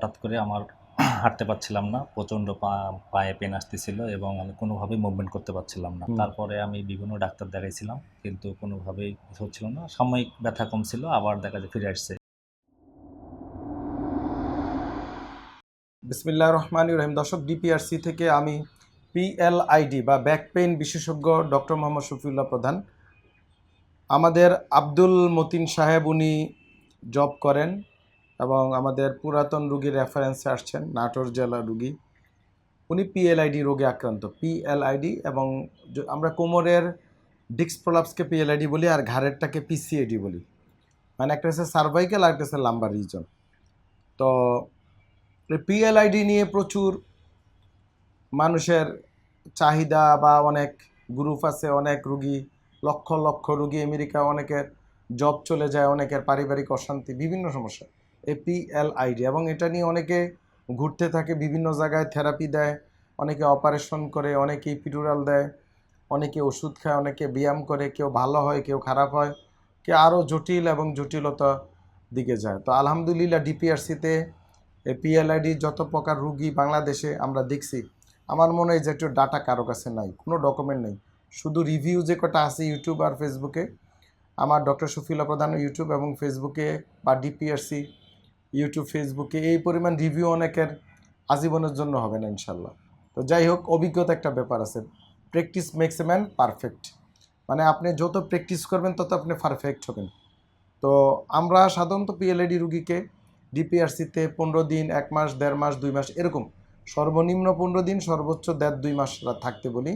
হঠাৎ করে আমার হাঁটতে পারছিলাম না, প্রচণ্ড পায়ে পেন আসতেছিল এবং আমি কোনোভাবেই মুভমেন্ট করতে পারছিলাম না। তারপরে আমি বিভিন্ন ডাক্তার দেখাইছিলাম, কিন্তু কোনোভাবেই কিছু হচ্ছিল না। সাময়িক ব্যথা কমছিল, আবার দেখা যায় ফিরে আসছে। বিসমিল্লাহির রহমানির রহিম। দর্শক, ডিপিআরসি থেকে আমি পিএলআইডি বা ব্যাক পেইন বিশেষজ্ঞ ডক্টর মোহাম্মদ শফিউল্লাহ প্রধান। আমাদের আব্দুল মতিন সাহেব উনি জব করেন এবং আমাদের পুরাতন রুগীর রেফারেন্সে আসছেন, নাটোর জেলার রুগী। উনি পিএলআইডি রোগে আক্রান্ত। পিএলআইডি এবং আমরা কোমরের ডিস্ক প্রলাপসকে পিএলআইডি বলি, আর ঘাড়েরটাকে পিসিএডি বলি। মানে একটা হচ্ছে সার্ভাইকেল আর একটা হচ্ছে লাম্বার রিজন। তো পিএলআইডি নিয়ে প্রচুর মানুষের চাহিদা বা অনেক গ্রুপ আছে, অনেক রুগী, লক্ষ লক্ষ রুগী। আমেরিকা অনেকের জব চলে যায়, অনেকের পারিবারিক অশান্তি, বিভিন্ন সমস্যা এই পিএলআইডি। এবং এটা নিয়ে অনেকে ঘুরতে থাকে, বিভিন্ন জায়গায় থেরাপি দেয়, অনেকে অপারেশন করে, অনেকে ইপিডুরাল দেয়, অনেকে ওষুধ খায়, অনেকে ব্যায়াম করে। কেউ ভালো হয়, কেউ খারাপ হয়, কেউ আরও জটিল এবং জটিলতা দিকে যায়। তো আলহামদুলিল্লাহ ডিপিআরসিতে পিএলআইডি যত প্রকার রুগী বাংলাদেশে আমরা দেখছি, আমার মনে হয় যে একটু ডাটা কারো কাছে নাই, কোনো ডকুমেন্ট নেই, শুধু রিভিউ যে কটা আছে ইউটিউব আর ফেসবুকে। আমার ডক্টর শফিউল্লাহ প্রধান ইউটিউব এবং ফেসবুকে বা ডিপিআরসি ইউটিউব ফেসবুকে এই পরিমাণ রিভিউ অনেকের আজীবনের জন্য হবে না ইনশাল্লাহ। তো যাই হোক, অভিজ্ঞতা একটা ব্যাপার আছে। Practice makes a man perfect. মানে আপনি যত প্র্যাকটিস করবেন তত আপনি পারফেক্ট হবেন। তো আমরা সাধারণত পিএলআইডি রুগীকে ডিপিআরসিতে 15 দিন, 1 মাস, 1.5 মাস, 2 মাস এরকম, সর্বনিম্ন 15 দিন, সর্বোচ্চ 1.5-2 মাস থাকতে বলি।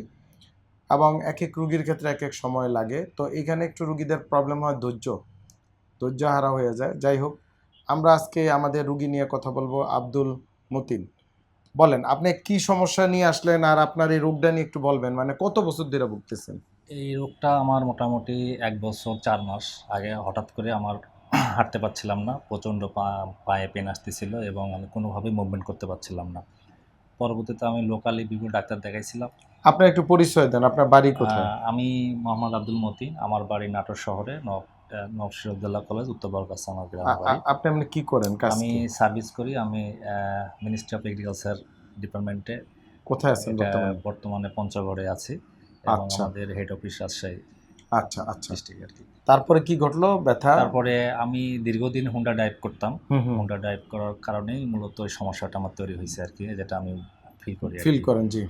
এবং এক এক রুগীর ক্ষেত্রে এক এক সময় লাগে। তো এইখানে একটু রুগীদের প্রবলেম হয় ধৈর্য হারা হয়ে যায়। যাই হোক, আমরা আজকে আমাদের রুগী নিয়ে কথা বলবো, আব্দুল মতিন। বলেন, আপনি কি সমস্যা নিয়ে আসলেন আর আপনার এই রোগটা নিয়ে একটু বলবেন। মানে কত বছর ধরে ভুগতেছেন? এই রোগটা আমার মোটামুটি 1 বছর 4 মাস আগে হঠাৎ করে আমার হাঁটতে পারছিলাম না, প্রচণ্ড পায়ে পেন আসতেছিল এবং আমি কোনোভাবেই মুভমেন্ট করতে পারছিলাম না। পরবর্তীতে আমি লোকালি বিভিন্ন ডাক্তার দেখাইছিলাম। আপনার একটু পরিচয় দেন, আপনার বাড়ি কোথায়? আমি মোহাম্মদ আব্দুল মতিন, আমার বাড়ি নাটোর শহরে, নব সিরাজউদ্দৌলা কলেজ, উত্তর বরগাছা আমার গ্রামের বাড়ি। আপনি এমনি কি করেন, কাজ আমি কি? সার্ভিস করি, আমি মিনিস্ট্রি অফ এগ্রিকালচার ডিপার্টমেন্টে। কোথায় আছেন এটা বর্তমানে? বর্তমানে পঞ্চগড়ে আছি এবং আচ্ছা আমাদের হেড অফিস রাজশাহী আচ্ছা আচ্ছা। ডিস্ট্রিক্ট আর কি। তারপরে কি ঘটলো? ব্যথা? তারপরে আমি দীর্ঘদিন হুন্ডা ড্রাইভ করতাম। হুম হুম। হুন্ডা ড্রাইভ করার কারণেই মূলত এই সমস্যাটা আমার তৈরি হয়েছে আর কি, যেটা আমি ফিল করি আর ফিল কি। করেন, জি।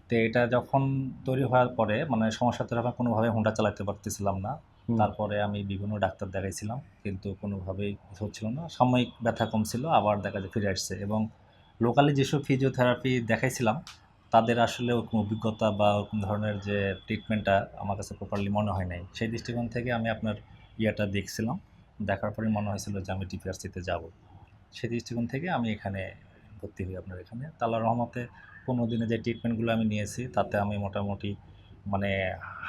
তো এটা যখন তৈরি হওয়ার পরে মানে সমস্যা তৈরি হওয়ার, কোনোভাবে হুন্ডা চালাতে পারতেছিলাম না। তারপরে আমি বিভিন্ন ডাক্তার দেখাইছিলাম, কিন্তু কোনোভাবেই কিছু হচ্ছিল না। সাময়িক ব্যথা কমছিল, আবার দেখা যায় ফিরে আসছে। এবং লোকালি যেসব ফিজিওথেরাপি দেখাইছিলাম, তাদের আসলে ওরকম অভিজ্ঞতা বা ওরকম ধরনের যে ট্রিটমেন্টটা আমার কাছে প্রপারলি মনে হয় নাই। সেই দৃষ্টিকোণ থেকে আমি আপনার ইয়েটা দেখছিলাম, দেখার পরে মনে হয়েছিল যে আমি ডিপিআরসিতে যাব। সেই দৃষ্টিকোণ থেকে আমি এখানে ভর্তি হই আপনার এখানে। তো আল্লাহর রহমতে 15 দিনে যে ট্রিটমেন্টগুলো আমি নিয়েছি, তাতে আমি মোটামুটি মানে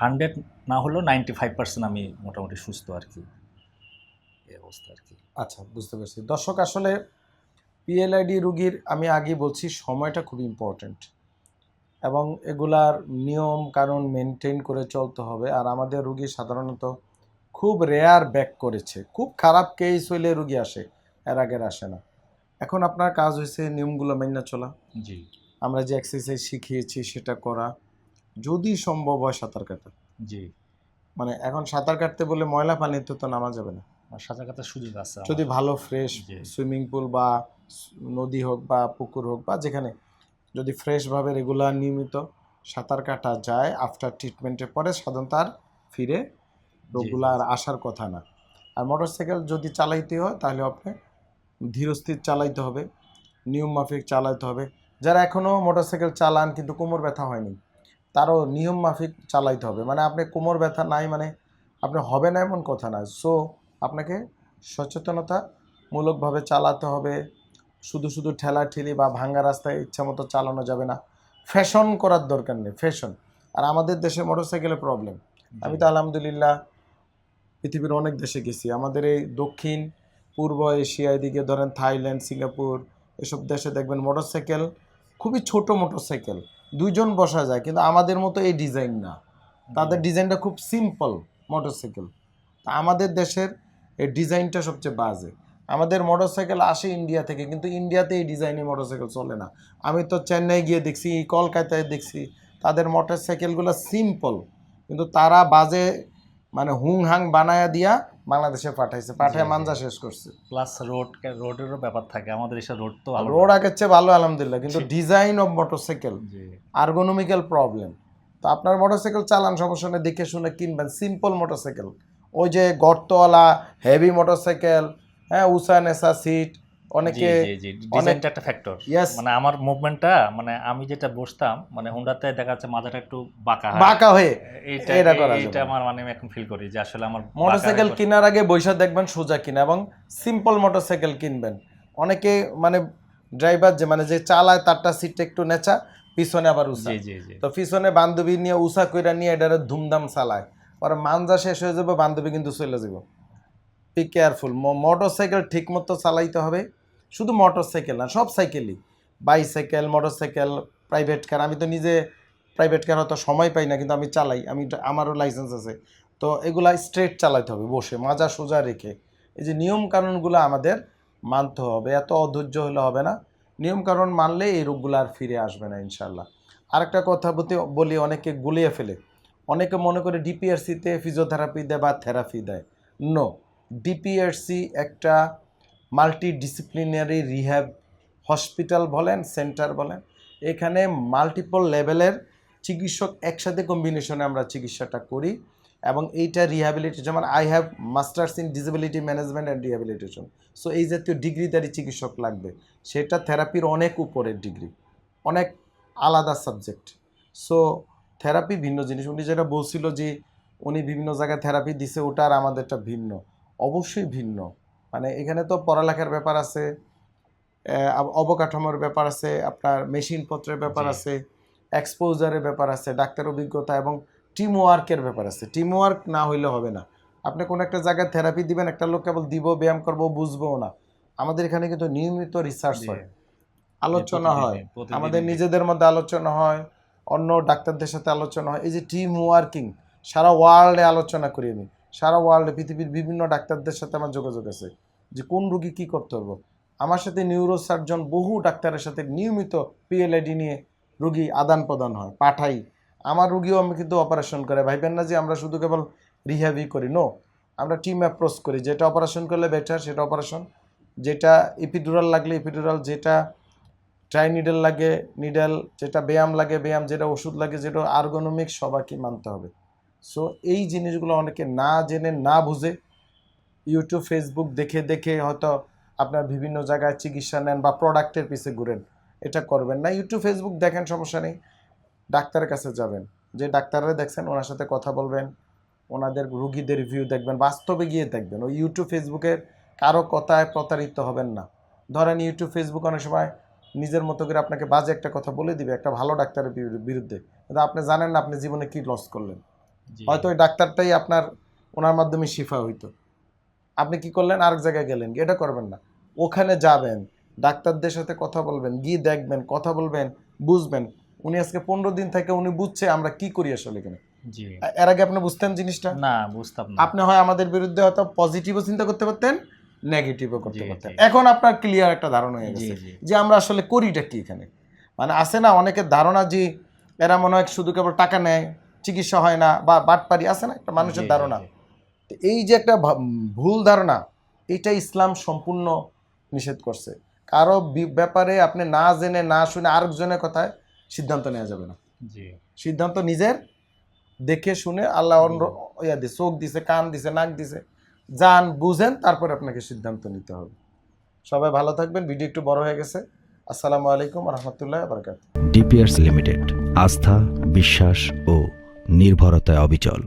100 না হলেও 95% আমি মোটামুটি সুস্থ আর কি, এই অবস্থা আর কি। আচ্ছা, বুঝতে পারছি। দর্শক, আসলে পিএলআইডি রুগীর আমি আগে বলছি, সময়টা খুব ইম্পর্ট্যান্ট এবং এগুলার নিয়ম কানুন মেনটেন করে চলতে হবে। আর আমাদের রুগী সাধারণত খুব রেয়ার ব্যাক করেছে, খুব খারাপ কেস হইলে রুগী আসে, এর আগের আসে না। এখন আপনার কাজ হয়েছে নিয়মগুলো মেনে চলা, জি আমরা যে এক্সারসাইজ শিখিয়েছি সেটা করা, যদি সম্ভব হয় সাঁতার কাটা। জি। মানে এখন সাঁতার কাটতে বলে ময়লা পানিতে তো নামা যাবে না। আর সাঁতার কাটার সুযোগ আছে আমার। যদি ভালো ফ্রেশ জি সুইমিং পুল বা নদী হোক বা পুকুর হোক বা যেখানে, যদি ফ্রেশভাবে রেগুলার নিয়মিত সাঁতার কাটা যায়, আফটার ট্রিটমেন্টের পরে সাধারণত আর ফিরে জি রোগগুলো জি আর আসার কথা না। আর মোটরসাইকেল যদি চালাইতে হয় তাহলে আপনি ধীরস্থির চালাইতে হবে, নিয়ম মাফিক চালাইতে হবে। যারা এখনও মোটরসাইকেল চালান কিন্তু কোমর ব্যথা হয়নি, তারও নিয়ম মাফিক চালাইতে হবে। মানে আপনি কোমর ব্যথা নাই মানে আপনি হবে না এমন কথা না। সো আপনাকে সচেতনতামূলকভাবে চালাতে হবে। শুধু শুধু ঠেলাঠেলি বা ভাঙ্গা রাস্তায় ইচ্ছা মতো চালানো যাবে না। ফ্যাশন করার দরকার নেই, ফ্যাশন। আর আমাদের দেশে মোটরসাইকেলের প্রবলেম। আমি তো আলহামদুলিল্লাহ পৃথিবীর অনেক দেশে গেছি। আমাদের এই দক্ষিণ পূর্ব এশিয়ার দিকে ধরেন থাইল্যান্ড, সিঙ্গাপুর, এসব দেশে দেখবেন মোটরসাইকেল খুবই ছোট মোটরসাইকেল, 2 জন বসা যায়, কিন্তু আমাদের মতো এই ডিজাইন না। তাদের ডিজাইনটা খুব সিম্পল মোটরসাইকেল। তা আমাদের দেশের এই ডিজাইনটা সবচেয়ে বাজে। আমাদের মোটরসাইকেল আসে ইন্ডিয়া থেকে, কিন্তু ইন্ডিয়াতে এই ডিজাইনের মোটরসাইকেল চলে না। আমি তো চেন্নাই গিয়ে দেখছি, কলকাতায় দেখছি, তাদের মোটরসাইকেলগুলো সিম্পল, কিন্তু তারা বাজে মানে হুং হাং বানায়া দিয়া বাংলাদেশে পাঠায় মানজা শেষ করছে। প্লাস রোডেরও ব্যাপার থাকে, আমাদের এসব রোড তো ভালো রোড আগের চেয়ে ভালো আলহামদুলিল্লাহ, কিন্তু design of motorcycle, G ergonomical problem. তো আপনার মোটরসাইকেল চালান সমস্যা নেই, দেখে শুনে কিনবেন সিম্পল মোটরসাইকেল। ওই যে গর্তওয়ালা হেভি মোটরসাইকেল, হ্যাঁ, উষা নেশা সিট, অনেকে ডিজাইনটা একটা ফ্যাক্টর। Yes. মানে আমার মুভমেন্টটা, মানে আমি যেটা বসতাম, মানে হুন্ডাতে দেখা যাচ্ছে মাথাটা একটু বাঁকা হয়, বাঁকা হয়ে এইটা এটা করা যাবে এইটা না। আমার মানে আমি এখন ফিল করি যে আসলে আমার মোটরসাইকেল কেনার আগে বৈশা দেখবেন সোজা কিনা, এবং সিম্পল মোটরসাইকেল কিনবেন। অনেকে মানে ড্রাইভার যে মানে যে চালায় তারটা সিটটা একটু নেচা, পিছনে আবার উষা, জি জি জি তো পিছনে বান্ধবী নিয়ে উষা কইরা নিয়ে এটারে ধুমধাম চালায়, পরে মানজা শেষ হয়ে যাবে, বান্ধবী কিন্তু চলে যাব। বি কেয়ারফুল, মোটরসাইকেল ঠিক মতো চালাইতে হবে। শুধু মোটরসাইকেল না, সব সাইকেলই, বাইসাইকেল, মোটরসাইকেল, প্রাইভেট কার। আমি তো নিজে প্রাইভেট কার হয়তো সময় পাই না, কিন্তু আমি চালাই, আমারও লাইসেন্স আছে। তো এগুলা স্ট্রেট চালাইতে হবে, বসে মাজা সোজা রেখে। এই যে নিয়ম কানুনগুলো আমাদের মানতে হবে, এত অধৈর্য হলে হবে না। নিয়ম কানুন মানলে এই রোগগুলো আর ফিরে আসবে না ইনশাল্লাহ। আরেকটা কথা বলি, অনেকে গুলিয়ে ফেলে, অনেকে মনে করে ডিপিআরসিতে ফিজিওথেরাপি দেয় বা থেরাপি দেয়। নো, ডিপিআরসি একটা মাল্টিডিসিপ্লিনারি রিহ্যাব হসপিটাল বলেন, সেন্টার বলেন, এখানে মাল্টিপল লেভেলের চিকিৎসক একসাথে কম্বিনেশনে আমরা চিকিৎসাটা করি। এবং এইটা রিহ্যাবিলিটেশন, যেমন I have masters in disability management and rehabilitation. So এই জাতীয় ডিগ্রিধারী চিকিৎসক লাগবে, সেটা থেরাপির অনেক উপরের ডিগ্রি, অনেক আলাদা সাবজেক্ট। সো থেরাপি ভিন্ন জিনিস। উনি যেটা বলছিল যে উনি বিভিন্ন জায়গায় থেরাপি দিছে, ওটা আর আমাদেরটা ভিন্ন, অবশ্যই ভিন্ন। মানে এখানে তো পড়ালেখার ব্যাপার আছে, অবকাঠামোর ব্যাপার আছে, আপনার মেশিনপত্রের ব্যাপার জি। আছে, এক্সপোজারের ব্যাপার আছে, ডাক্তার অভিজ্ঞতা এবং টিম ওয়ার্কের ব্যাপার আছে। টিম ওয়ার্ক না হইলে হবে না। আপনি কোনো একটা জায়গায় থেরাপি দিবেন, একটা লোক কেবল দিব, ব্যায়াম করবো, বুঝবো না। আমাদের এখানে কিন্তু নিয়মিত রিসার্চ হয়, আলোচনা হয়, আমাদের নিজেদের মধ্যে আলোচনা হয়, অন্য ডাক্তারদের সাথে আলোচনা হয়। এই যে টিম ওয়ার্কিং, সারা ওয়ার্ল্ডে আলোচনা করি আমি, সারা ওয়ার্ল্ডে পৃথিবীর বিভিন্ন ডাক্তারদের সাথে আমার যোগাযোগ আছে যে কোন রুগী কী করতে হবে। আমার সাথে নিউরো সার্জন বহু ডাক্তারের সাথে নিয়মিত পিএলআইডি নিয়ে রুগী আদান প্রদান হয়, পাঠাই। আমার রুগীও আমি কিন্তু অপারেশন করে, ভাইবেন না যে আমরা শুধু কেবল রিহ্যাবই করি, নো, আমরা টিম অ্যাপ্রোচ করি। যেটা অপারেশন করলে বেটার সেটা অপারেশন, যেটা এপিডুরাল লাগলে এপিডুরাল, যেটা ট্রাই নিডেল লাগে নিডেল, যেটা ব্যায়াম লাগে ব্যায়াম, যেটা ওষুধ লাগে, যেটা আর্গোনমিক, সবাইকে মানতে হবে। সো এই জিনিসগুলো অনেকে না জেনে না বুঝে ইউটিউব ফেসবুক দেখে দেখে হয়তো আপনার বিভিন্ন জায়গায় চিকিৎসা নেন বা প্রোডাক্টের পিছে ঘুরেন, এটা করবেন না। ইউটিউব ফেসবুক দেখেন, সমস্যা নেই, ডাক্তারের কাছে যাবেন, যে ডাক্তাররা দেখছেন ওনার সাথে কথা বলবেন, ওনাদের রুগীদের রিভিউ দেখবেন, বাস্তবে গিয়ে দেখবেন। ওই ইউটিউব ফেসবুকের কারো কথায় প্রতারিত হবেন না। ধরেন ইউটিউব ফেসবুক অনেক সময় নিজের মতো করে আপনাকে বাজে একটা কথা বলে দিবে একটা ভালো ডাক্তারের বিরুদ্ধে, কিন্তু আপনি জানেন না আপনি জীবনে কি লস করলেন। হয়তো ওই ডাক্তারটাই আপনার ওনার মাধ্যমে শিফা হইতো, আপনি কি করলেন, আরেক জায়গায় গেলেন, এটা করবেন না। ওখানে যাবেন, ডাক্তারদের সাথে কথা বলবেন, গিয়ে দেখবেন, কথা বলবেন, বুঝবেন। উনি আজকে 15 দিন থেকে উনি বুঝছে আমরা কি করি আসলে এখানে। জি এর আগে আপনি বুঝতেন জিনিসটা? না, বুঝতাম না। আপনি হয় আমাদের বিরুদ্ধে হয়তো পজিটিভও চিন্তা করতে পারতেন, নেগেটিভও করতে জি, পারতেন। জি। এখন আপনার ক্লিয়ার একটা ধারণা হয়ে জি গেছে জি যে আমরা আসলে করিটা কি এখানে। মানে আছে না অনেকের ধারণা যে এরা মনে হয় শুধু কেবল টাকা নেয়, চিকিৎসা হয় না, বা বাটপারি, আছে না একটা মানুষের জি, জি, ধারণা। জি। তো এই যে একটা ভুল ধারণা, এটা ইসলাম সম্পূর্ণ নিষেধ করছে। কারো ব্যাপারে আপনি না জেনে না শুনে আরেকজনের কথায় সিদ্ধান্ত নেওয়া যাবে না। জি সিদ্ধান্ত নিজের দেখে শুনে, আল্লাহ ইয়া দিছে, চোখ দিছে, কান দিছে, নাক দিছে, জান বুঝেন, তারপরে আপনাকে সিদ্ধান্ত নিতে হবে। সবাই ভালো থাকবেন। ভিডিও একটু বড় হয়ে গেছে। আসসালামু আলাইকুম রহমতুল্লাহ বারকাত। ডিপিআরস লিমিটেড, আস্থা, বিশ্বাস ও নির্ভরতায় অবিচল।